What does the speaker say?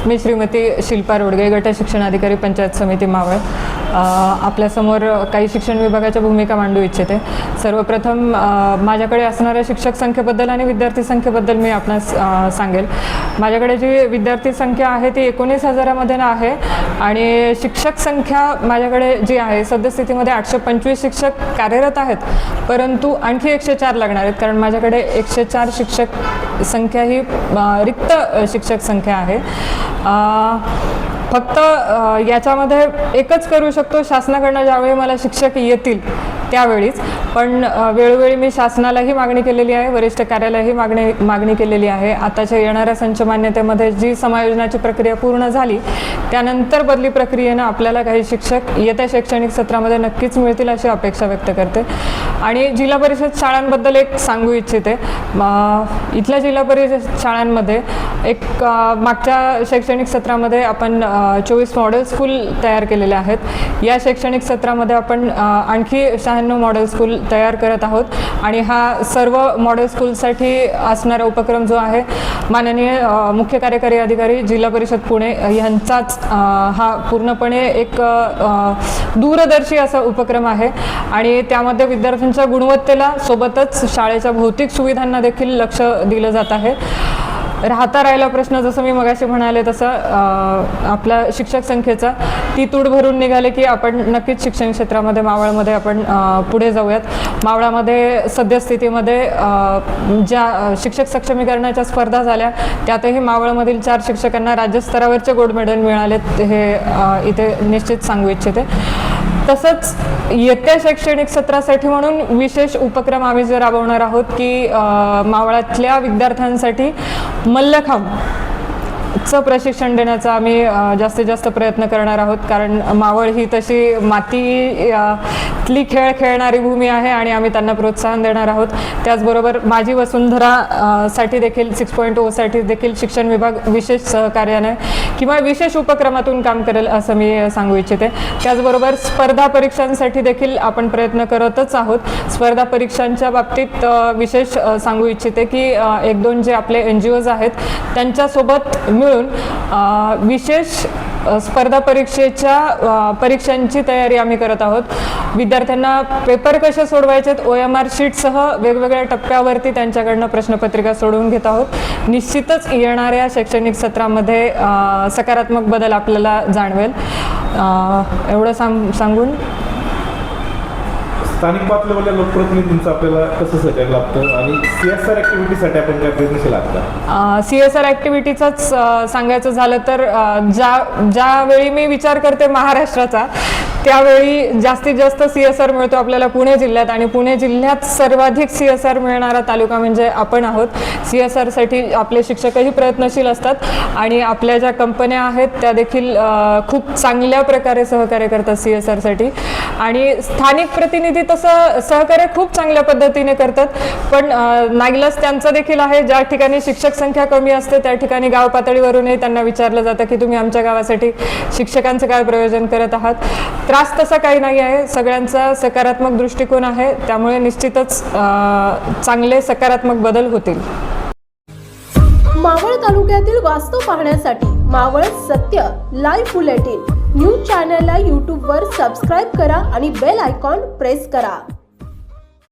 मी श्रीमती शिल्पा रोडगे, गट शिक्षणाधिकारी पंचायत समिती मावळ. आपल्यासमोर काही शिक्षण विभागाच्या भूमिका मांडू इच्छिते. सर्वप्रथम माझ्याकडे असणाऱ्या शिक्षक संख्येबद्दल आणि विद्यार्थी संख्येबद्दल मी आपणास सांगेल. माझ्याकडे जी विद्यार्थी संख्या आहे ती 19,000 आहे आणि शिक्षक संख्या माझ्याकडे जी आहे सद्यस्थितीमध्ये 825 शिक्षक कार्यरत आहेत, परंतु आणखी 104 लागणार आहेत, कारण माझ्याकडे 104 शिक्षक संख्या ही रिक्त शिक्षक संख्या आहे. फक्त याच्यामध्ये एकच करू शकतो, शासनाकडनं ज्यावेळी मला शिक्षक येतील त्यावेळीच. पण वेळोवेळी मी शासनालाही मागणी केलेली आहे, वरिष्ठ कार्यालयाही मागणी केलेली आहे. आताच्या येणाऱ्या संच मान्यतेमध्ये जी समायोजनाची प्रक्रिया पूर्ण झाली त्यानंतर बदली प्रक्रियेनं आपल्याला काही शिक्षक येत्या शैक्षणिक सत्रामध्ये नक्कीच मिळतील अशी अपेक्षा व्यक्त करते. आणि जिल्हा परिषद शाळांबद्दल एक सांगू इच्छिते. इथल्या जिल्हा परिषद शाळांमध्ये एक मागच्या शैक्षणिक सत्रामध्ये आपण 24 मॉडेल स्कूल तयार केलेले आहेत. या शैक्षणिक सत्रामध्ये आपण आणखी 96 मॉडेल स्कूल तयार करत आहोत आणि हा सर्व मॉडेल स्कूलसाठी असणारा उपक्रम जो आहे माननीय मुख्य कार्यकारी अधिकारी जिल्हा परिषद पुणे यांचाच हा पूर्णपणे एक दूरदर्शी असा उपक्रम आहे. आणि त्यामध्ये विद्यार्थ्यांच्या गुणवत्तेला सोबतच शाळेच्या भौतिक सुविधांना देखील लक्ष दिलं जात आहे. राहिला प्रश्न, जसं मी मगाशी म्हणाले तसं आपल्या शिक्षक संख्येचा ती तूड भरून निघाले की आपण नक्कीच शिक्षण क्षेत्रामध्ये मावळमध्ये आपण पुढे जाऊयात. मावळामध्ये सद्यस्थितीमध्ये ज्या शिक्षक सक्षमीकरणाच्या स्पर्धा झाल्या त्यातही मावळमधील 4 शिक्षकांना राज्यस्तरावरचे गोल्ड मेडल मिळालेत, हे इथे निश्चित सांगू इच्छिते. तसंच येत्या शैक्षणिक सत्रासाठी म्हणून विशेष उपक्रम आम्ही जे राबवणार आहोत की मावळातल्या विद्यार्थ्यांसाठी मल्लखांबचं प्रशिक्षण देण्याचा आम्ही जास्तीत जास्त प्रयत्न करणार आहोत. कारण मावळ ही तशी मातीतली खेळ खेळणारी भूमी आहे आणि आम्ही त्यांना प्रोत्साहन देणार आहोत. त्याचबरोबर माझी वसुंधरा साठी देखील 6.0 साठी देखील शिक्षण विभाग विशेष सहकार्याने किंवा विशेष उपक्रमातून काम करेल असं मी सांगू इच्छिते. त्याचबरोबर स्पर्धा परीक्षांसाठी देखील आपण प्रयत्न करतच आहोत. स्पर्धा परीक्षांच्या बाबतीत विशेष सांगू इच्छिते की 1-2 जे आपले NGOs आहेत त्यांच्यासोबत मिळून विशेष स्पर्धा परीक्षांची तयारी आम्ही करत आहोत. विद्यार्थ्यांना पेपर कसे सोडवायचे OMR शीटसह वेगवेगळ्या टप्प्यावरती त्यांच्याकडनं प्रश्नपत्रिका सोडवून घेत आहोत. निश्चितच येणाऱ्या शैक्षणिक सत्रामध्ये सकारात्मक बदल आपल्याला जाणवेल. एवढं सांगून स्थानिक पातळीवरच्या लोकप्रतिनिधींचं आपल्याला कसं सहकार्य लागतं आणि CSR ॲक्टिव्हिटीसाठी आपण काय प्रयत्नशील लागतात? CSR ॲक्टिव्हिटीचाच सांगायचं झालं तर ज्यावेळी मी विचार करते महाराष्ट्राचा त्यावेळी जास्तीत जास्त CSR मिळतो आपल्याला पुणे जिल्ह्यात आणि पुणे जिल्ह्यात सर्वाधिक CSR मिळणारा तालुका म्हणजे आपण आहोत. CSR साठी आपले शिक्षकही प्रयत्नशील असतात आणि आपल्या ज्या कंपन्या आहेत त्या देखील खूप चांगल्या प्रकारे सहकार्य करतात CSR साठी. आणि स्थानिक प्रतिनिधी तसं सहकार्य खूप चांगल्या पद्धतीने करतात, पण नाईलाज त्यांचं देखील आहे. ज्या ठिकाणी शिक्षक संख्या कमी असते त्या ठिकाणी गाव पातळीवरूनही त्यांना विचारलं जातं की तुम्ही आमच्या गावासाठी शिक्षकांचं काय प्रयोजन करत आहात. त्रास तसा काही नाही आहे, सगळ्यांचा सकारात्मक दृष्टिकोन आहे, त्यामुळे निश्चितच चांगले सकारात्मक बदल होतील. मावळ तालुक्यातील वास्तव पाहण्यासाठी मावळ सत्य लाईव्ह बुलेटिन न्यूज चॅनलला YouTube वर सबस्क्राईब करा आणि बेल आयकॉन प्रेस करा.